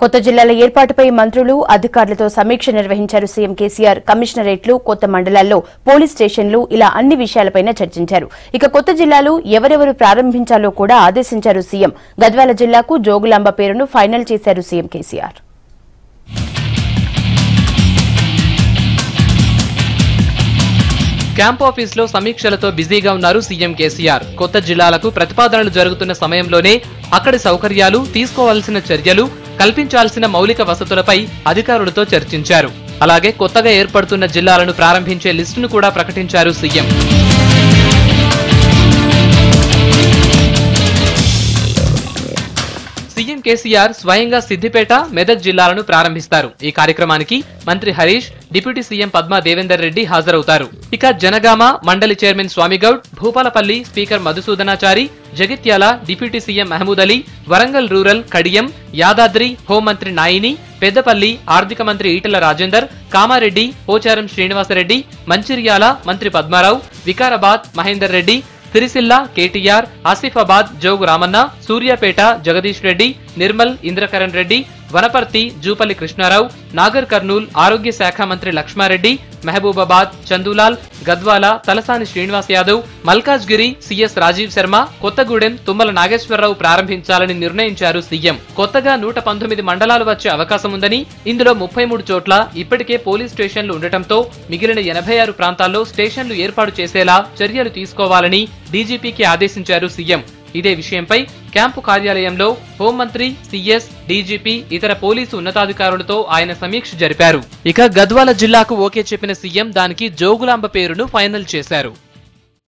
కొత్త జిల్లాల ఏర్పాటుపై మంత్రులు అధికారులతో సమీక్ష నిర్వహించారు సీఎం కేసీఆర్. కమిషనరేట్లు, కొత్త మండలాల్లో పోలీస్ స్టేషన్లు ఇలా అన్ని విషయాలపైన చర్చించారు. ఇక కొత్త జిల్లాలు ఎవరెవరు ప్రారంభించాలో కూడా ఆదేశించారు సీఎం. గద్వాల జిల్లాకు జోగులాంబ పేరును ఫైనల్ చేశారు సీఎం కేసీఆర్. క్యాంప్ ఆఫీస్ లో సమీక్షలతో బిజీగా ఉన్నారు సీఎం కేసీఆర్. కొత్త జిల్లాలకు ప్రతిపాదనలు జరుగుతున్న సమయంలోనే అక్కడి సౌకర్యాలు, తీసుకోవాల్సిన చర్యలు, కల్పించాల్సిన మౌలిక వసతులపై అధికారులతో చర్చించారు. అలాగే కొత్తగా ఏర్పడుతున్న జిల్లాలను ప్రారంభించే లిస్టును కూడా ప్రకటించారు సీఎం. సీఎం కేసీఆర్ స్వయంగా సిద్దిపేట, మెదక్ జిల్లాలను ప్రారంభిస్తారు. ఈ కార్యక్రమానికి మంత్రి హరీష్, డిప్యూటీ సీఎం పద్మా దేవేందర్ రెడ్డి హాజరవుతారు. ఇక జనగామ మండలి chairman Swamy Goud, Bhupalpally speaker Madhusudhanachari, Jagtial deputy CM Mahmood Ali, Warangal rural Kadiyam, Yadadri హోంమంత్రి నాయిని, పెద్దపల్లి ఆర్థిక మంత్రి ఈటెల రాజేందర్, కామారెడ్డి పోచారం శ్రీనివాసరెడ్డి, మంచిర్యాల మంత్రి పద్మారావు, వికారాబాద్ మహేందర్ రెడ్డి, సిరిసిల్ల కేటీఆర్, ఆసిఫాబాద్ జోగు రామన్న, సూర్యాపేట జగదీష్ రెడ్డి, నిర్మల్ ఇంద్రకరణ్ రెడ్డి, వనపర్తి జూపల్లి కృష్ణారావు, నాగర్ కర్నూల్ ఆరోగ్య శాఖ మంత్రి లక్ష్మారెడ్డి, మహబూబాబాద్ చందూలాల్, గద్వాల తలసాని శ్రీనివాస్ యాదవ్, మల్కాజ్గిరి సిఎస్ రాజీవ్ శర్మ, కొత్తగూడెం తుమ్మల నాగేశ్వరరావు ప్రారంభించాలని నిర్ణయించారు సీఎం. కొత్తగా 119 మండలాలు వచ్చే అవకాశం ఉందని, ఇందులో 33 చోట్ల ఇప్పటికే పోలీస్ స్టేషన్లు ఉండటంతో మిగిలిన 86 ప్రాంతాల్లో స్టేషన్లు ఏర్పాటు చేసేలా చర్యలు తీసుకోవాలని డీజీపీకి ఆదేశించారు సీఎం. ఇదే విషయంపై క్యాంపు కార్యాలయంలో హోంమంత్రి, సీఎస్, డీజీపీ, ఇతర పోలీసు ఉన్నతాధికారులతో ఆయన సమీక్ష జరిపారు. ఇక గద్వాల జిల్లాకు ఓకే చెప్పిన సీఎం దానికి జోగులాంబ పేరును ఫైనల్ చేశారు.